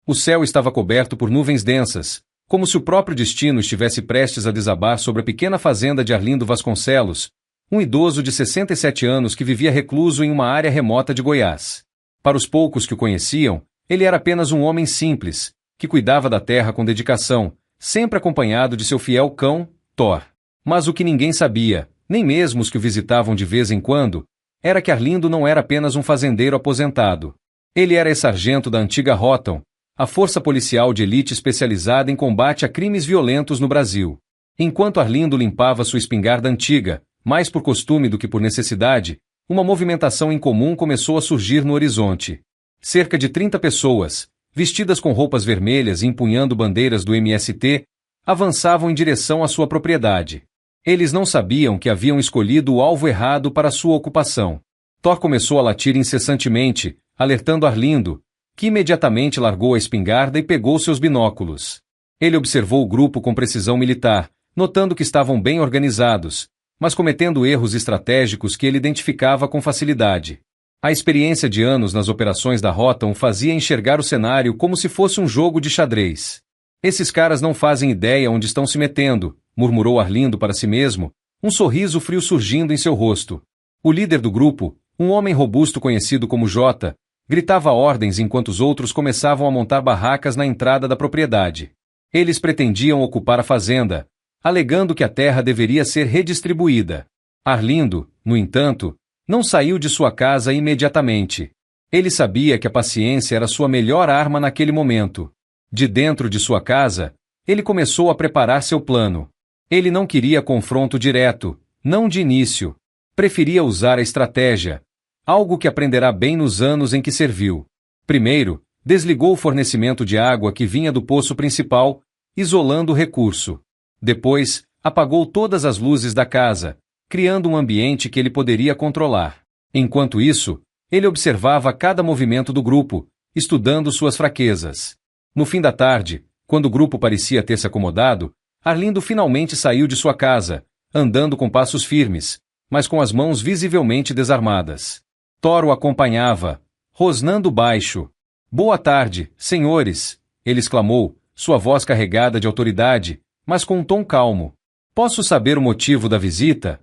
O céu estava coberto por nuvens densas, como se o próprio destino estivesse prestes a desabar sobre a pequena fazenda de Arlindo Vasconcelos, um idoso de 67 anos que vivia recluso em uma área remota de Goiás. Para os poucos que o conheciam, ele era apenas um homem simples, que cuidava da terra com dedicação, sempre acompanhado de seu fiel cão, Thor. Mas o que ninguém sabia, nem mesmo os que o visitavam de vez em quando, era que Arlindo não era apenas um fazendeiro aposentado. Ele era ex-sargento da antiga Rotam, a força policial de elite especializada em combate a crimes violentos no Brasil. Enquanto Arlindo limpava sua espingarda antiga, mais por costume do que por necessidade, uma movimentação incomum começou a surgir no horizonte. Cerca de 30 pessoas, vestidas com roupas vermelhas e empunhando bandeiras do MST, avançavam em direção à sua propriedade. Eles não sabiam que haviam escolhido o alvo errado para sua ocupação. Thor começou a latir incessantemente, alertando Arlindo, que imediatamente largou a espingarda e pegou seus binóculos. Ele observou o grupo com precisão militar, notando que estavam bem organizados, mas cometendo erros estratégicos que ele identificava com facilidade. A experiência de anos nas operações da Rotam o fazia enxergar o cenário como se fosse um jogo de xadrez. Esses caras não fazem ideia onde estão se metendo, murmurou Arlindo para si mesmo, um sorriso frio surgindo em seu rosto. O líder do grupo, um homem robusto conhecido como Jota, gritava ordens enquanto os outros começavam a montar barracas na entrada da propriedade. Eles pretendiam ocupar a fazenda, alegando que a terra deveria ser redistribuída. Arlindo, no entanto, não saiu de sua casa imediatamente. Ele sabia que a paciência era sua melhor arma naquele momento. De dentro de sua casa, ele começou a preparar seu plano. Ele não queria confronto direto, não de início. Preferia usar a estratégia, algo que aprenderá bem nos anos em que serviu. Primeiro, desligou o fornecimento de água que vinha do poço principal, isolando o recurso. Depois, apagou todas as luzes da casa, criando um ambiente que ele poderia controlar. Enquanto isso, ele observava cada movimento do grupo, estudando suas fraquezas. No fim da tarde, quando o grupo parecia ter se acomodado, Arlindo finalmente saiu de sua casa, andando com passos firmes, mas com as mãos visivelmente desarmadas. Thor o acompanhava, rosnando baixo. "Boa tarde, senhores", ele exclamou, sua voz carregada de autoridade, mas com um tom calmo. "Posso saber o motivo da visita?"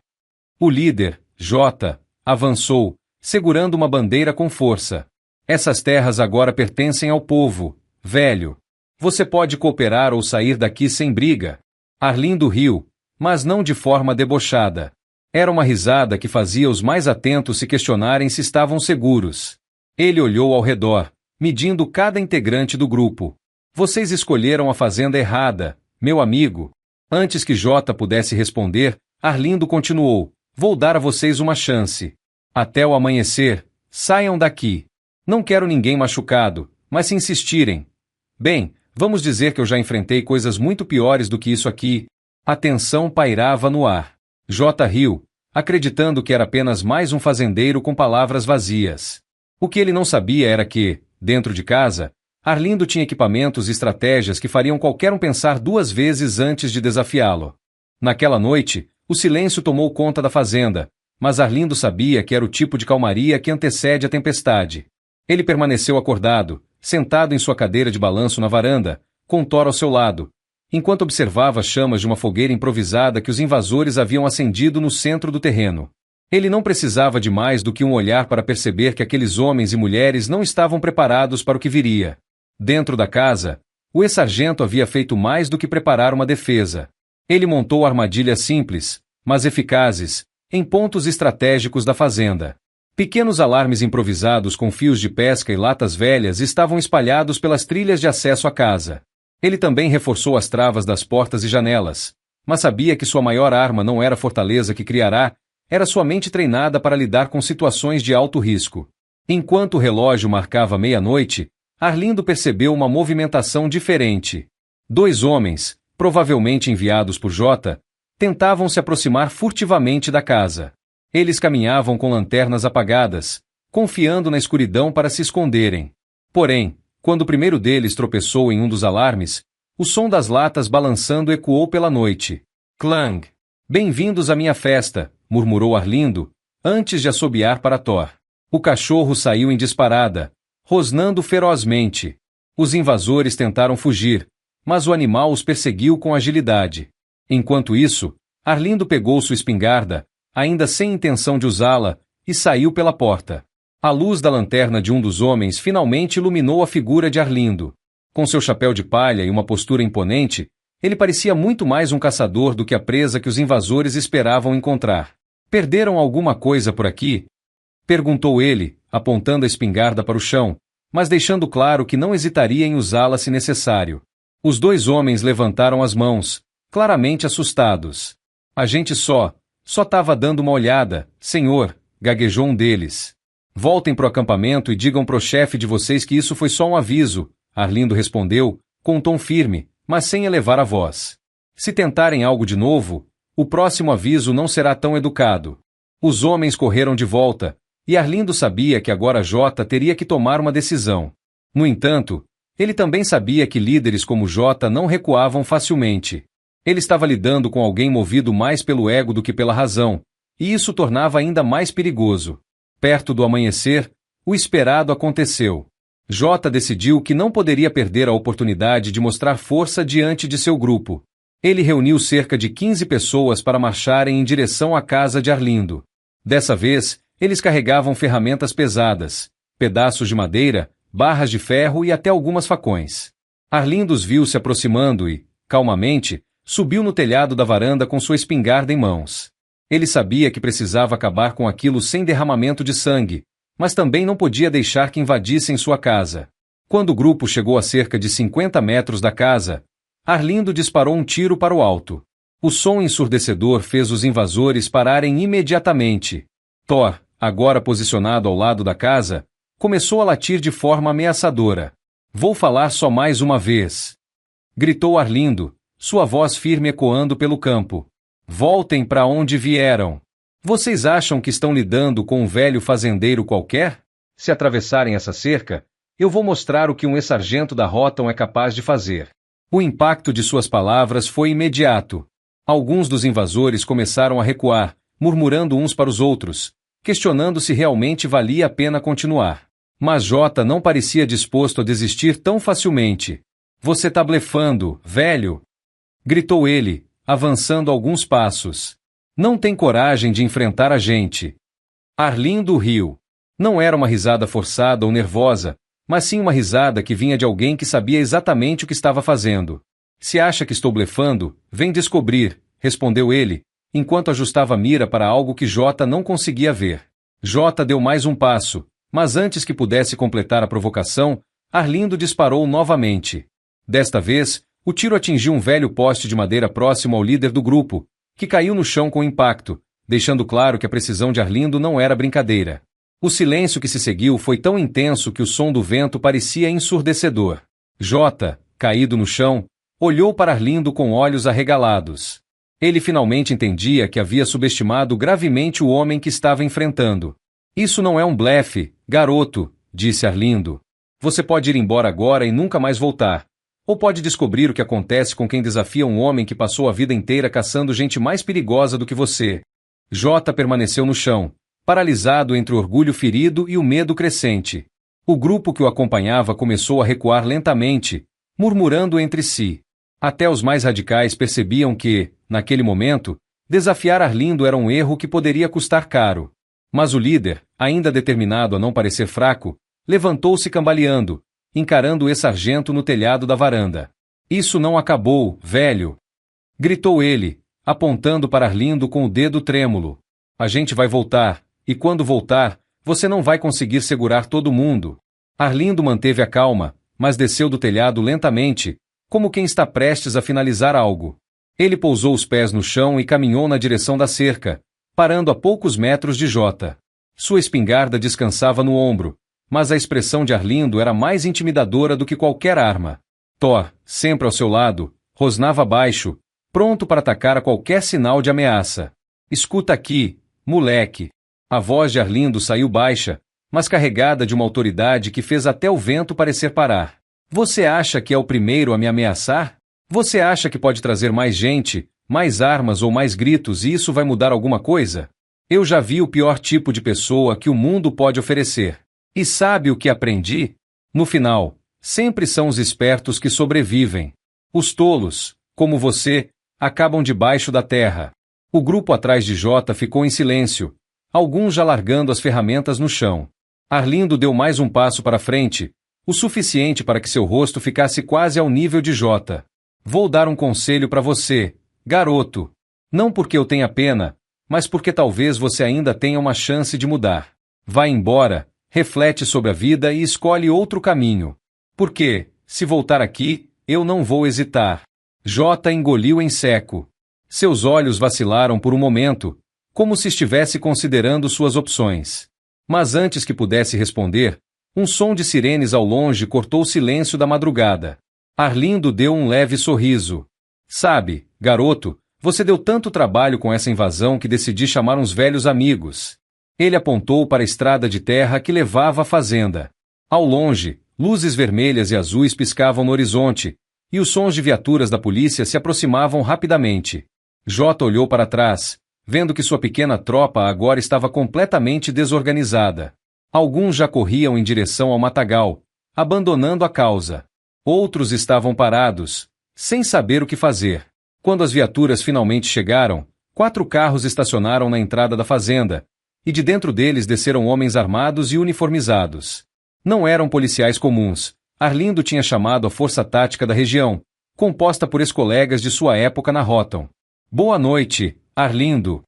O líder, Jota, avançou, segurando uma bandeira com força. "Essas terras agora pertencem ao povo, velho. Você pode cooperar ou sair daqui sem briga." Arlindo riu, mas não de forma debochada. Era uma risada que fazia os mais atentos se questionarem se estavam seguros. Ele olhou ao redor, medindo cada integrante do grupo. "Vocês escolheram a fazenda errada, meu amigo." Antes que Jota pudesse responder, Arlindo continuou: "Vou dar a vocês uma chance. Até o amanhecer, saiam daqui. Não quero ninguém machucado, mas se insistirem. Bem, vamos dizer que eu já enfrentei coisas muito piores do que isso aqui." A tensão pairava no ar. Jota riu, acreditando que era apenas mais um fazendeiro com palavras vazias. O que ele não sabia era que, dentro de casa, Arlindo tinha equipamentos e estratégias que fariam qualquer um pensar duas vezes antes de desafiá-lo. Naquela noite, o silêncio tomou conta da fazenda, mas Arlindo sabia que era o tipo de calmaria que antecede a tempestade. Ele permaneceu acordado, sentado em sua cadeira de balanço na varanda, com Thor ao seu lado, enquanto observava as chamas de uma fogueira improvisada que os invasores haviam acendido no centro do terreno. Ele não precisava de mais do que um olhar para perceber que aqueles homens e mulheres não estavam preparados para o que viria. Dentro da casa, o ex-sargento havia feito mais do que preparar uma defesa. Ele montou armadilhas simples, mas eficazes, em pontos estratégicos da fazenda. Pequenos alarmes improvisados com fios de pesca e latas velhas estavam espalhados pelas trilhas de acesso à casa. Ele também reforçou as travas das portas e janelas, mas sabia que sua maior arma não era a fortaleza que criará, era sua mente treinada para lidar com situações de alto risco. Enquanto o relógio marcava meia-noite, Arlindo percebeu uma movimentação diferente. 2 homens, provavelmente enviados por Jota, tentavam se aproximar furtivamente da casa. Eles caminhavam com lanternas apagadas, confiando na escuridão para se esconderem. Porém, quando o primeiro deles tropeçou em um dos alarmes, o som das latas balançando ecoou pela noite. "Clang! Bem-vindos à minha festa", murmurou Arlindo, antes de assobiar para Thor. O cachorro saiu em disparada, rosnando ferozmente. Os invasores tentaram fugir, mas o animal os perseguiu com agilidade. Enquanto isso, Arlindo pegou sua espingarda, ainda sem intenção de usá-la, e saiu pela porta. A luz da lanterna de um dos homens finalmente iluminou a figura de Arlindo. Com seu chapéu de palha e uma postura imponente, ele parecia muito mais um caçador do que a presa que os invasores esperavam encontrar. "Perderam alguma coisa por aqui?" perguntou ele, apontando a espingarda para o chão, mas deixando claro que não hesitaria em usá-la se necessário. Os dois homens levantaram as mãos, claramente assustados. "A gente só estava dando uma olhada, senhor", gaguejou um deles. "Voltem pro acampamento e digam pro chefe de vocês que isso foi só um aviso", Arlindo respondeu, com um tom firme, mas sem elevar a voz. "Se tentarem algo de novo, o próximo aviso não será tão educado." Os homens correram de volta, e Arlindo sabia que agora Jota teria que tomar uma decisão. No entanto, ele também sabia que líderes como Jota não recuavam facilmente. Ele estava lidando com alguém movido mais pelo ego do que pela razão, e isso tornava ainda mais perigoso. Perto do amanhecer, o esperado aconteceu. Jota decidiu que não poderia perder a oportunidade de mostrar força diante de seu grupo. Ele reuniu cerca de 15 pessoas para marcharem em direção à casa de Arlindo. Dessa vez, eles carregavam ferramentas pesadas, pedaços de madeira, barras de ferro e até algumas facões. Arlindo os viu se aproximando e, calmamente, subiu no telhado da varanda com sua espingarda em mãos. Ele sabia que precisava acabar com aquilo sem derramamento de sangue, mas também não podia deixar que invadissem sua casa. Quando o grupo chegou a cerca de 50 metros da casa, Arlindo disparou um tiro para o alto. O som ensurdecedor fez os invasores pararem imediatamente. Thor, agora posicionado ao lado da casa, começou a latir de forma ameaçadora. "Vou falar só mais uma vez", gritou Arlindo, sua voz firme ecoando pelo campo. "Voltem para onde vieram. Vocês acham que estão lidando com um velho fazendeiro qualquer? Se atravessarem essa cerca, eu vou mostrar o que um ex-sargento da Roton é capaz de fazer." O impacto de suas palavras foi imediato. Alguns dos invasores começaram a recuar, murmurando uns para os outros, questionando se realmente valia a pena continuar. Mas Jota não parecia disposto a desistir tão facilmente. "Você tá blefando, velho!" gritou ele, avançando alguns passos. "Não tem coragem de enfrentar a gente." Arlindo riu. Não era uma risada forçada ou nervosa, mas sim uma risada que vinha de alguém que sabia exatamente o que estava fazendo. "Se acha que estou blefando, vem descobrir", respondeu ele, enquanto ajustava a mira para algo que Jota não conseguia ver. Jota deu mais um passo, mas antes que pudesse completar a provocação, Arlindo disparou novamente. Desta vez, o tiro atingiu um velho poste de madeira próximo ao líder do grupo, que caiu no chão com impacto, deixando claro que a precisão de Arlindo não era brincadeira. O silêncio que se seguiu foi tão intenso que o som do vento parecia ensurdecedor. Jota, caído no chão, olhou para Arlindo com olhos arregalados. Ele finalmente entendia que havia subestimado gravemente o homem que estava enfrentando. "Isso não é um blefe, garoto", disse Arlindo. "Você pode ir embora agora e nunca mais voltar. Ou pode descobrir o que acontece com quem desafia um homem que passou a vida inteira caçando gente mais perigosa do que você." Jota permaneceu no chão, paralisado entre o orgulho ferido e o medo crescente. O grupo que o acompanhava começou a recuar lentamente, murmurando entre si. Até os mais radicais percebiam que, naquele momento, desafiar Arlindo era um erro que poderia custar caro. Mas o líder, ainda determinado a não parecer fraco, levantou-se cambaleando, encarando o ex-sargento no telhado da varanda. "Isso não acabou, velho!" gritou ele, apontando para Arlindo com o dedo trêmulo. "A gente vai voltar, e quando voltar, você não vai conseguir segurar todo mundo." Arlindo manteve a calma, mas desceu do telhado lentamente, como quem está prestes a finalizar algo. Ele pousou os pés no chão e caminhou na direção da cerca, parando a poucos metros de Jota. Sua espingarda descansava no ombro, mas a expressão de Arlindo era mais intimidadora do que qualquer arma. Thor, sempre ao seu lado, rosnava baixo, pronto para atacar a qualquer sinal de ameaça. "Escuta aqui, moleque." A voz de Arlindo saiu baixa, mas carregada de uma autoridade que fez até o vento parecer parar. "Você acha que é o primeiro a me ameaçar? Você acha que pode trazer mais gente, mais armas ou mais gritos e isso vai mudar alguma coisa? Eu já vi o pior tipo de pessoa que o mundo pode oferecer. E sabe o que aprendi? No final, Sempre são os espertos que sobrevivem. Os tolos, como você, acabam debaixo da terra. O grupo atrás de Jota ficou em silêncio, alguns já largando as ferramentas no chão. Arlindo deu mais um passo para frente, o suficiente para que seu rosto ficasse quase ao nível de Jota. Vou dar um conselho para você, garoto. Não porque eu tenha pena, mas porque talvez você ainda tenha uma chance de mudar. Vá embora, reflete sobre a vida e escolhe outro caminho. Porque, se voltar aqui, eu não vou hesitar. Jota engoliu em seco. Seus olhos vacilaram por um momento, como se estivesse considerando suas opções. Mas antes que pudesse responder, um som de sirenes ao longe cortou o silêncio da madrugada. Arlindo deu um leve sorriso. Sabe, garoto, você deu tanto trabalho com essa invasão que decidi chamar uns velhos amigos. Ele apontou para a estrada de terra que levava à fazenda. Ao longe, luzes vermelhas e azuis piscavam no horizonte, e os sons de viaturas da polícia se aproximavam rapidamente. Jota olhou para trás, vendo que sua pequena tropa agora estava completamente desorganizada. Alguns já corriam em direção ao matagal, abandonando a causa. Outros estavam parados, sem saber o que fazer. Quando as viaturas finalmente chegaram, 4 carros estacionaram na entrada da fazenda, e de dentro deles desceram homens armados e uniformizados. Não eram policiais comuns. Arlindo tinha chamado a Força Tática da região, composta por ex-colegas de sua época na Roton. Boa noite, Arlindo!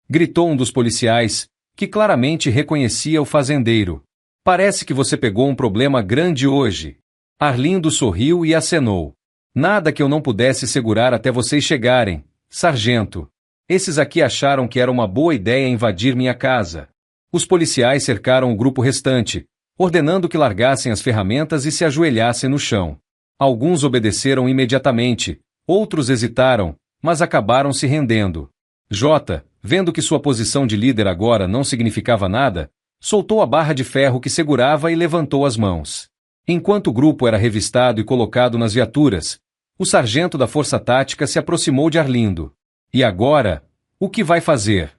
Gritou um dos policiais, que claramente reconhecia o fazendeiro. Parece que você pegou um problema grande hoje. Arlindo sorriu e acenou. Nada que eu não pudesse segurar até vocês chegarem, sargento. Esses aqui acharam que era uma boa ideia invadir minha casa. Os policiais cercaram o grupo restante, ordenando que largassem as ferramentas e se ajoelhassem no chão. Alguns obedeceram imediatamente, outros hesitaram, mas acabaram se rendendo. Jota, vendo que sua posição de líder agora não significava nada, soltou a barra de ferro que segurava e levantou as mãos. Enquanto o grupo era revistado e colocado nas viaturas, o sargento da Força Tática se aproximou de Arlindo. E agora, o que vai fazer?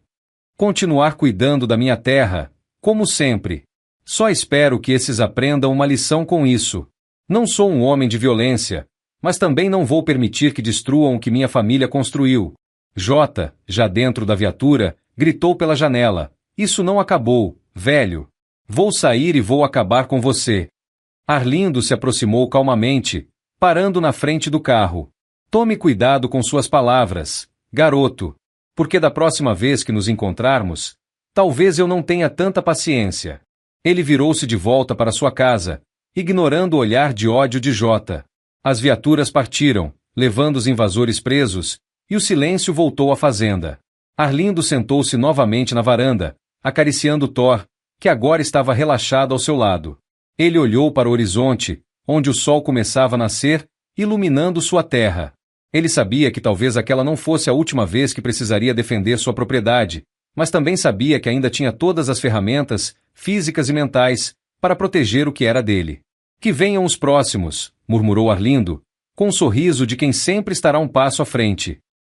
Continuar cuidando da minha terra, como sempre. Só espero que esses aprendam uma lição com isso. Não sou um homem de violência, mas também não vou permitir que destruam o que minha família construiu. Jota, já dentro da viatura, gritou pela janela. Isso não acabou, velho. Vou sair e vou acabar com você. Arlindo se aproximou calmamente, parando na frente do carro. Tome cuidado com suas palavras, garoto, porque da próxima vez que nos encontrarmos, talvez eu não tenha tanta paciência. Ele virou-se de volta para sua casa, ignorando o olhar de ódio de Jota. As viaturas partiram, levando os invasores presos, e o silêncio voltou à fazenda. Arlindo sentou-se novamente na varanda, acariciando Thor, que agora estava relaxado ao seu lado. Ele olhou para o horizonte, onde o sol começava a nascer, iluminando sua terra. Ele sabia que talvez aquela não fosse a última vez que precisaria defender sua propriedade, mas também sabia que ainda tinha todas as ferramentas, físicas e mentais, para proteger o que era dele. Que venham os próximos, murmurou Arlindo, com um sorriso de quem sempre estará um passo à frente.